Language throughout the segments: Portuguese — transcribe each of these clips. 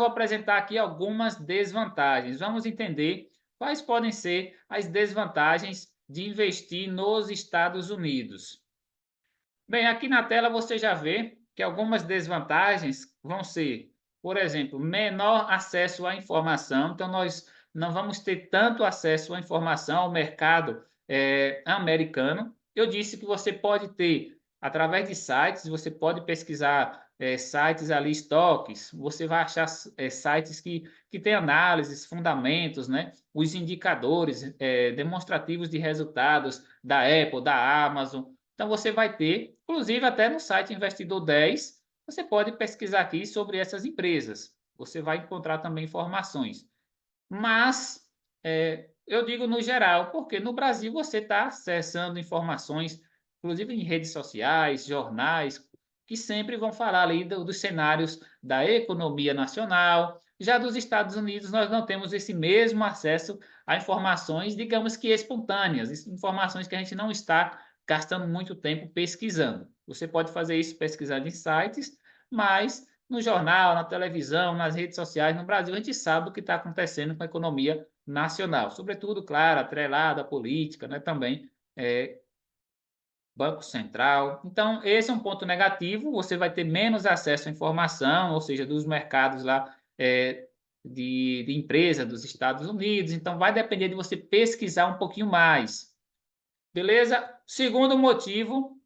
vou apresentar aqui algumas desvantagens. Vamos entender quais podem ser as desvantagens de investir nos Estados Unidos. Bem, aqui na tela você já vê que algumas desvantagens vão ser, por exemplo, menor acesso à informação. Então, nós não vamos ter tanto acesso à informação ao mercado americano. Eu disse que você pode ter, através de sites, você pode pesquisar sites ali, estoques, você vai achar sites que têm análises, fundamentos, né? Os indicadores demonstrativos de resultados da Apple, da Amazon. Então, você vai ter, inclusive até no site Investidor 10, você pode pesquisar aqui sobre essas empresas. Você vai encontrar também informações. Mas, eu digo no geral, porque no Brasil você está acessando informações, inclusive em redes sociais, jornais, que sempre vão falar ali dos cenários da economia nacional. Já dos Estados Unidos, nós não temos esse mesmo acesso a informações, digamos que espontâneas, informações que a gente não está gastando muito tempo pesquisando. Você pode fazer isso pesquisando em sites, mas no jornal, na televisão, nas redes sociais, no Brasil, a gente sabe o que está acontecendo com a economia nacional, sobretudo, claro, atrelada à política, né, também Banco Central. Então, esse é um ponto negativo, você vai ter menos acesso à informação, ou seja, dos mercados lá de empresa dos Estados Unidos, então vai depender de você pesquisar um pouquinho mais. Beleza? Segundo motivo,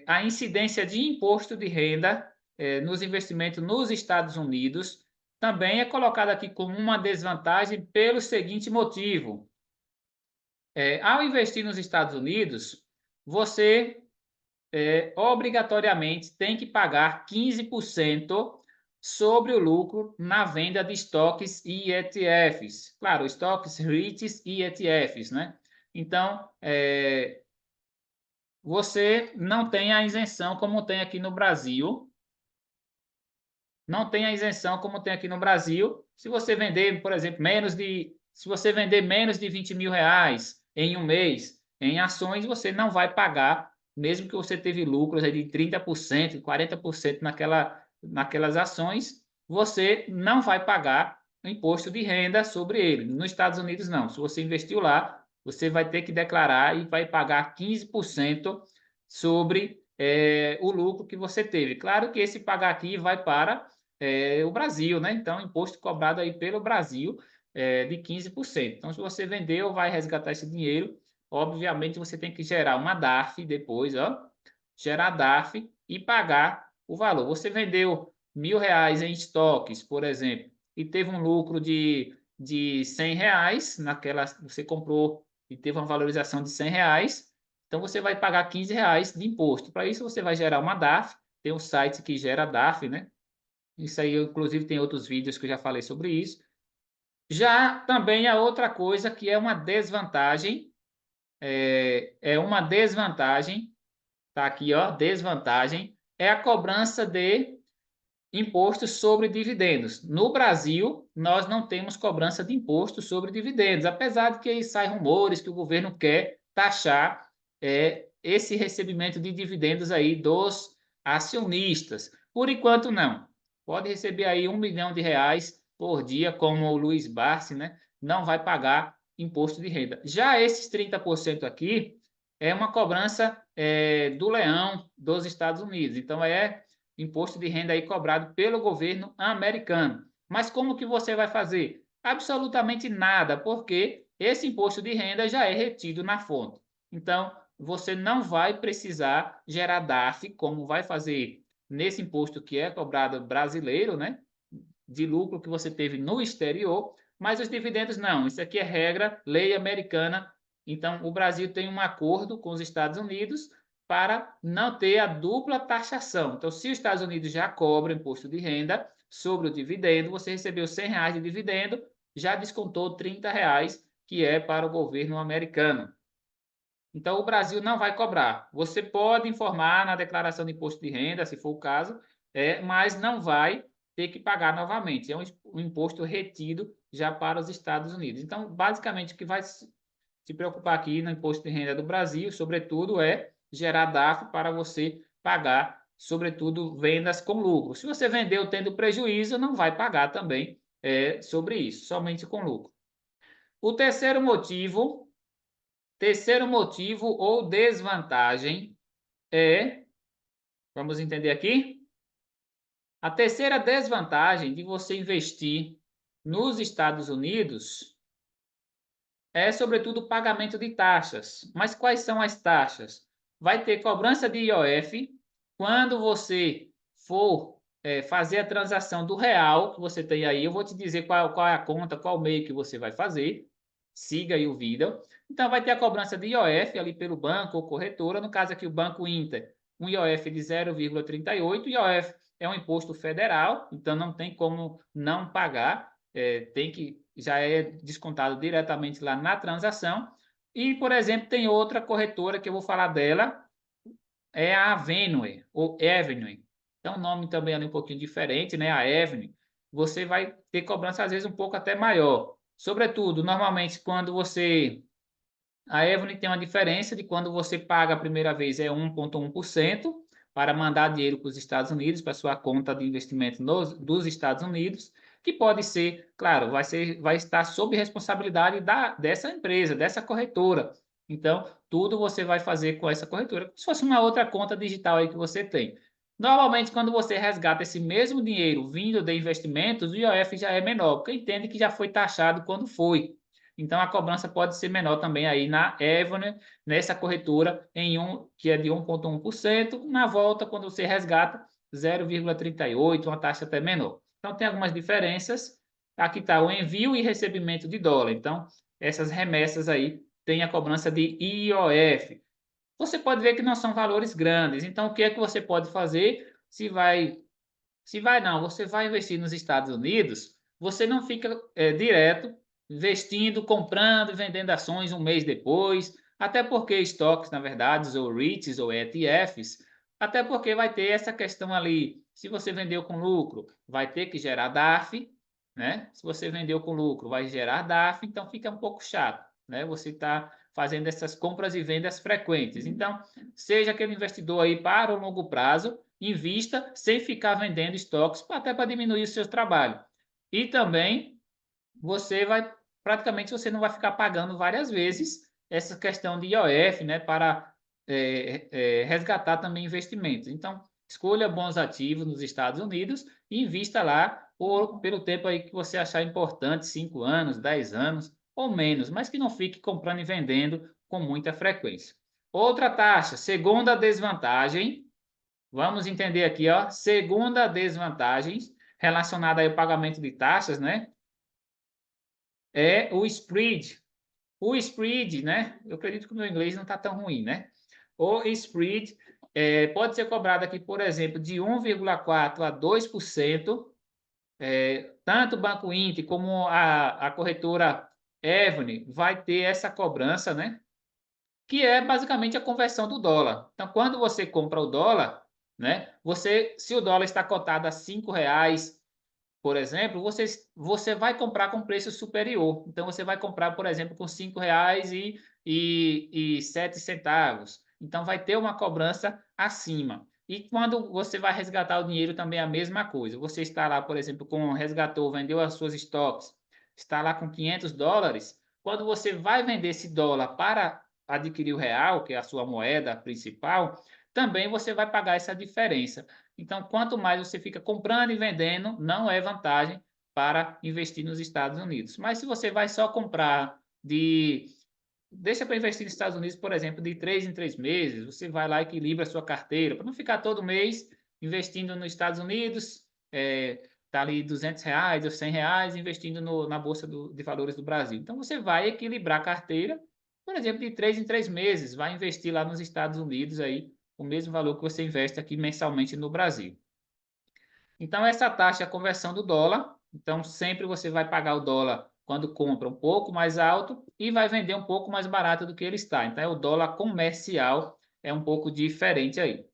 a incidência de imposto de renda nos investimentos nos Estados Unidos também é colocada aqui como uma desvantagem pelo seguinte motivo. Ao investir nos Estados Unidos, você obrigatoriamente tem que pagar 15% sobre o lucro na venda de estoques e ETFs. Claro, estoques, REITs e ETFs, né? Então, você não tem a isenção como tem aqui no Brasil. Não tem a isenção como tem aqui no Brasil. Se você vender, por exemplo, se você vender menos de 20 mil reais em um mês em ações, você não vai pagar, mesmo que você teve lucros aí de 30%, 40% naquelas ações, você não vai pagar o imposto de renda sobre ele. Nos Estados Unidos, não. Se você investiu lá, você vai ter que declarar e vai pagar 15% sobre o lucro que você teve. Claro que esse pagar aqui vai para o Brasil, né? Então, imposto cobrado aí pelo Brasil de 15%. Então, se você vendeu, vai resgatar esse dinheiro. Obviamente, você tem que gerar uma DARF depois, ó, gerar DARF e pagar o valor. Você vendeu R$ 1.000 em estoques, por exemplo, e teve um lucro de R$ 100 naquela, você comprou e teve uma valorização de R$ 100, então você vai pagar R$ 15 de imposto. Para isso, você vai gerar uma DARF, tem um site que gera DARF, né? Isso aí, inclusive, tem outros vídeos que eu já falei sobre isso. Já também a outra coisa que é uma desvantagem, uma desvantagem, tá aqui, ó, desvantagem, é a cobrança de imposto sobre dividendos. No Brasil, nós não temos cobrança de imposto sobre dividendos, apesar de que aí saem rumores que o governo quer taxar esse recebimento de dividendos aí dos acionistas. Por enquanto, não. Pode receber aí R$ 1 milhão por dia, como o Luiz Barsi, né? Não vai pagar imposto de renda. Já esses 30% aqui é uma cobrança do leão dos Estados Unidos. Então, imposto de renda aí cobrado pelo governo americano. Mas como que você vai fazer? Absolutamente nada, porque esse imposto de renda já é retido na fonte. Então, você não vai precisar gerar DARF, como vai fazer nesse imposto que é cobrado brasileiro, né? De lucro que você teve no exterior, mas os dividendos não. Isso aqui é regra, lei americana. Então, o Brasil tem um acordo com os Estados Unidos para não ter a dupla taxação. Então, se os Estados Unidos já cobram imposto de renda sobre o dividendo, você recebeu R$ 100 de dividendo, já descontou R$ 30, que é para o governo americano. Então, o Brasil não vai cobrar. Você pode informar na declaração de imposto de renda, se for o caso, mas não vai ter que pagar novamente. É um imposto retido já para os Estados Unidos. Então, basicamente, o que vai se preocupar aqui no imposto de renda do Brasil, sobretudo, é gerar DARF para você pagar sobretudo vendas com lucro. Se você vendeu tendo prejuízo, não vai pagar também sobre isso, somente com lucro. O terceiro motivo ou desvantagem vamos entender aqui? A terceira desvantagem de você investir nos Estados Unidos é, sobretudo, o pagamento de taxas. Mas quais são as taxas? Vai ter cobrança de IOF quando você for fazer a transação do real que você tem aí. Eu vou te dizer qual é a conta, qual meio que você vai fazer. Siga aí o vídeo. Então, vai ter a cobrança de IOF ali pelo banco ou corretora. No caso aqui, o Banco Inter, um IOF de 0,38. IOF é um imposto federal, então não tem como não pagar. Tem que já é descontado diretamente lá na transação. E, por exemplo, tem outra corretora que eu vou falar dela, é a Avenue, ou Avenue. Então, o nome também é um pouquinho diferente, né? A Avenue. Você vai ter cobrança, às vezes, um pouco até maior. Sobretudo, normalmente, quando você... A Avenue tem uma diferença de quando você paga a primeira vez é 1,1% para mandar dinheiro para os Estados Unidos, para sua conta de investimento dos Estados Unidos, que pode ser, claro, vai estar sob responsabilidade dessa empresa, dessa corretora. Então, tudo você vai fazer com essa corretora, como se fosse uma outra conta digital aí que você tem. Normalmente, quando você resgata esse mesmo dinheiro vindo de investimentos, o IOF já é menor, porque entende que já foi taxado quando foi. Então, a cobrança pode ser menor também aí na Avenue, nessa corretora, que é de 1,1%. Na volta, quando você resgata, 0,38%, uma taxa até menor. Então, tem algumas diferenças. Aqui está o envio e recebimento de dólar. Então, essas remessas aí têm a cobrança de IOF. Você pode ver que não são valores grandes. Então, o que é que você pode fazer? Você vai investir nos Estados Unidos, você não fica direto investindo, comprando e vendendo ações um mês depois, até porque estoques, na verdade, ou REITs ou ETFs, até porque vai ter essa questão ali, se você vendeu com lucro, vai ter que gerar DARF, né? Se você vendeu com lucro, vai gerar DARF, então fica um pouco chato, né? Você está fazendo essas compras e vendas frequentes. Então, seja aquele investidor aí para o longo prazo, invista sem ficar vendendo estoques, até para diminuir o seu trabalho. E também praticamente você não vai ficar pagando várias vezes essa questão de IOF, né, para resgatar também investimentos. Então, escolha bons ativos nos Estados Unidos e invista lá pelo tempo aí que você achar importante, 5 anos, 10 anos ou menos, mas que não fique comprando e vendendo com muita frequência. Outra taxa, segunda desvantagem, vamos entender aqui, ó, segunda desvantagem relacionada ao pagamento de taxas, né? É o spread. O spread, né? Eu acredito que o meu inglês não está tão ruim, né? O spread pode ser cobrado aqui, por exemplo, de 1,4% a 2%. Tanto o Banco Inter como a corretora Avenue vai ter essa cobrança, né? Que é basicamente a conversão do dólar. Então, quando você compra o dólar, né? Se o dólar está cotado a R$ 5, por exemplo, você vai comprar com preço superior. Então, você vai comprar, por exemplo, com R$ 5,07. Então, vai ter uma cobrança acima. E quando você vai resgatar o dinheiro, também é a mesma coisa. Você está lá, por exemplo, resgatou, vendeu as suas estoques, está lá com US$ 500. Quando você vai vender esse dólar para adquirir o real, que é a sua moeda principal, também você vai pagar essa diferença. Então, quanto mais você fica comprando e vendendo, não é vantagem para investir nos Estados Unidos. Mas se você vai só comprar deixa para investir nos Estados Unidos, por exemplo, de 3 em 3 meses, você vai lá e equilibra a sua carteira, para não ficar todo mês investindo nos Estados Unidos, tá ali R$ 200 ou R$ 100 investindo na Bolsa de Valores do Brasil. Então, você vai equilibrar a carteira, por exemplo, de 3 em 3 meses, vai investir lá nos Estados Unidos aí, o mesmo valor que você investe aqui mensalmente no Brasil. Então, essa taxa é a conversão do dólar. Então, sempre você vai pagar o dólar quando compra um pouco mais alto e vai vender um pouco mais barato do que ele está. Então, o dólar comercial é um pouco diferente aí.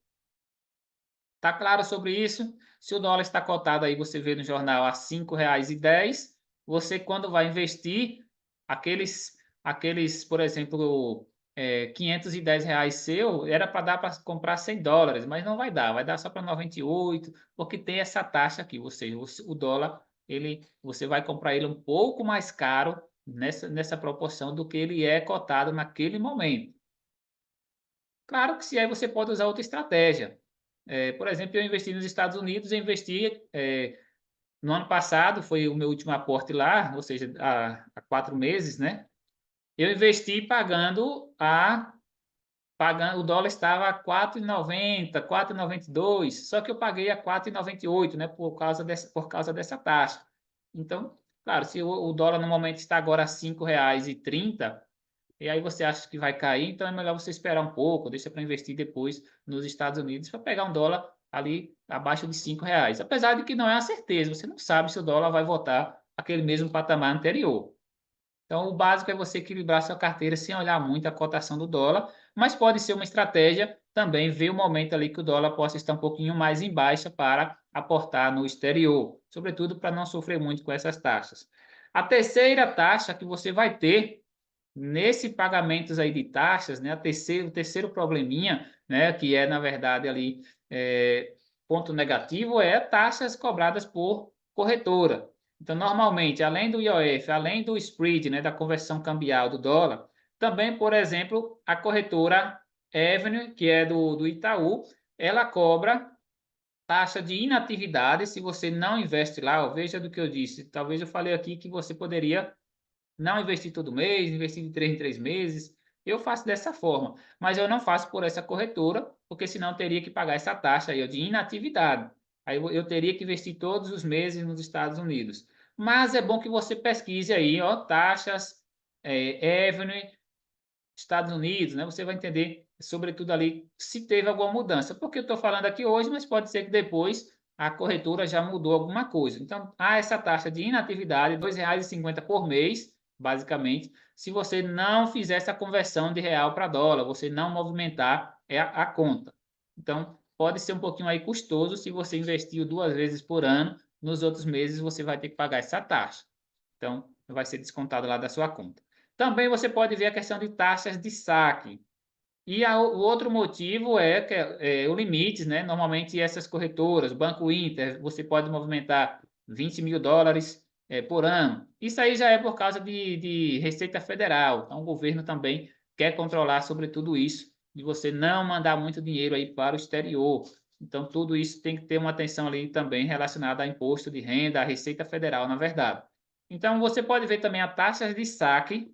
Tá claro sobre isso? Se o dólar está cotado aí, você vê no jornal a R$ 5,10, você quando vai investir, aqueles, por exemplo, R$ 510 seu, era para dar para comprar US$ 100, mas não vai dar só para 98, porque tem essa taxa aqui, ou seja, o dólar, você vai comprar ele um pouco mais caro nessa proporção do que ele é cotado naquele momento. Claro que se aí você pode usar outra estratégia. Por exemplo, eu investi nos Estados Unidos, eu investi no ano passado, foi o meu último aporte lá, ou seja, há 4 meses, né? Eu investi pagando, o dólar estava a 4,90, 4,92, só que eu paguei a 4,98, né, por causa dessa taxa. Então, claro, se o dólar no momento está agora a R$ 5,30, e aí você acha que vai cair, então é melhor você esperar um pouco, deixa para investir depois nos Estados Unidos para pegar um dólar ali abaixo de R$ 5. Apesar de que não é a certeza, você não sabe se o dólar vai voltar àquele mesmo patamar anterior. Então, o básico é você equilibrar sua carteira sem olhar muito a cotação do dólar, mas pode ser uma estratégia também ver o momento ali que o dólar possa estar um pouquinho mais em baixa para aportar no exterior, sobretudo para não sofrer muito com essas taxas. A terceira taxa que você vai ter nesse pagamentos aí de taxas, né, o terceiro probleminha, né, que é na verdade ali ponto negativo, é taxas cobradas por corretora. Então, normalmente, além do IOF, além do spread, né, da conversão cambial do dólar, também, por exemplo, a corretora Avenue, que é do Itaú, ela cobra taxa de inatividade se você não investe lá. Veja do que eu disse. Talvez eu falei aqui que você poderia não investir todo mês, investir de 3 em 3 meses. Eu faço dessa forma, mas eu não faço por essa corretora, porque senão eu teria que pagar essa taxa aí, ó, de inatividade. Aí eu teria que investir todos os meses nos Estados Unidos. Mas é bom que você pesquise aí, ó, taxas, Avenue, Estados Unidos, né? Você vai entender, sobretudo ali, se teve alguma mudança. Porque eu estou falando aqui hoje, mas pode ser que depois a corretora já mudou alguma coisa. Então, há essa taxa de inatividade, R$ 2,50 por mês, basicamente, se você não fizer essa conversão de real para dólar, você não movimentar a conta. Então, pode ser um pouquinho aí custoso se você investiu 2 vezes por ano, nos outros meses você vai ter que pagar essa taxa. Então, vai ser descontado lá da sua conta. Também você pode ver a questão de taxas de saque. E o outro motivo é o limite, né? Normalmente essas corretoras, Banco Inter, você pode movimentar US$ 20 mil por ano. Isso aí já é por causa de Receita Federal. Então o governo também quer controlar sobre tudo isso, de você não mandar muito dinheiro aí para o exterior. Então tudo isso tem que ter uma atenção ali também relacionada a imposto de renda, a Receita Federal, na verdade. Então você pode ver também as taxas de saque,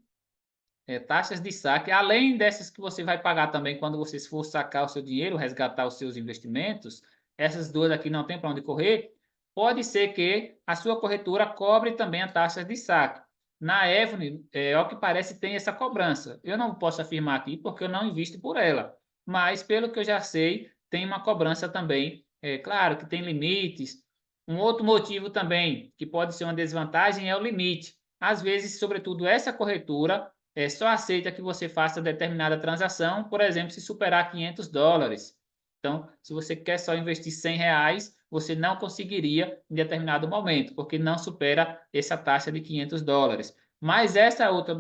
além dessas que você vai pagar também quando você for sacar o seu dinheiro, resgatar os seus investimentos, essas duas aqui não tem para onde correr, pode ser que a sua corretora cobre também a taxa de saque. Na Avenue, ao que parece, tem essa cobrança. Eu não posso afirmar aqui porque eu não invisto por ela, mas pelo que eu já sei, tem uma cobrança também. É claro que tem limites. Um outro motivo também, que pode ser uma desvantagem, é o limite. Às vezes, sobretudo essa corretora, só aceita que você faça determinada transação, por exemplo, se superar US$ 500. Então, se você quer só investir R$ 100, você não conseguiria em determinado momento, porque não supera essa taxa de US$ 500. Mas essa outra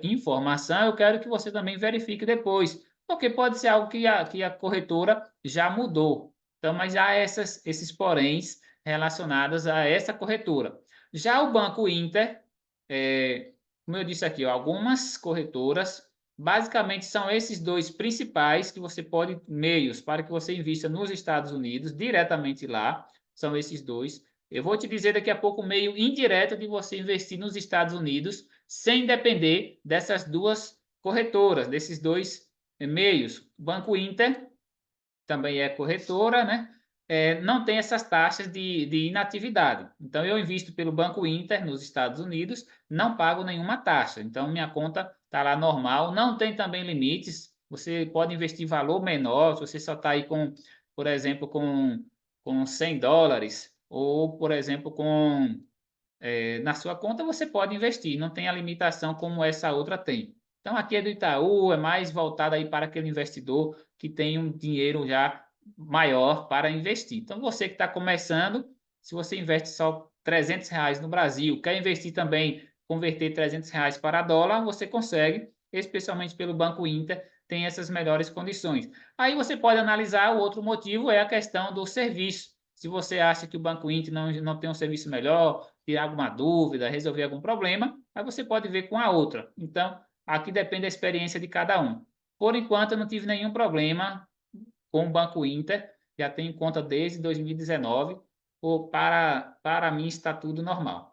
informação eu quero que você também verifique depois, porque pode ser algo que a corretora já mudou. Então, mas há esses poréns relacionados a essa corretora. Já o Banco Inter, como eu disse aqui, ó, algumas corretoras, basicamente são esses dois principais que você pode, meios para que você invista nos Estados Unidos, diretamente lá, são esses dois. Eu vou te dizer daqui a pouco o meio indireto de você investir nos Estados Unidos, sem depender dessas duas corretoras, desses dois meios. Banco Inter também é corretora, né? Não tem essas taxas de inatividade. Então, eu invisto pelo Banco Inter nos Estados Unidos, não pago nenhuma taxa. Então, minha conta está lá normal, não tem também limites. Você pode investir valor menor, se você só está aí com, por exemplo, com US$ 100, ou, por exemplo, na sua conta você pode investir, não tem a limitação como essa outra tem. Então, aqui é do Itaú, é mais voltado aí para aquele investidor que tem um dinheiro já maior para investir. Então, você que está começando, se você investe só R$ 300 no Brasil, quer investir também, converter R$ 300 para dólar, você consegue. especialmente pelo Banco Inter, tem essas melhores condições. Aí você pode analisar o outro motivo, é a questão do serviço. Se você acha que o Banco Inter não tem um serviço melhor, tirar alguma dúvida, resolver algum problema, aí você pode ver com a outra. Então, aqui depende da experiência de cada um. Por enquanto, eu não tive nenhum problema com o Banco Inter, já tenho conta desde 2019, para mim está tudo normal.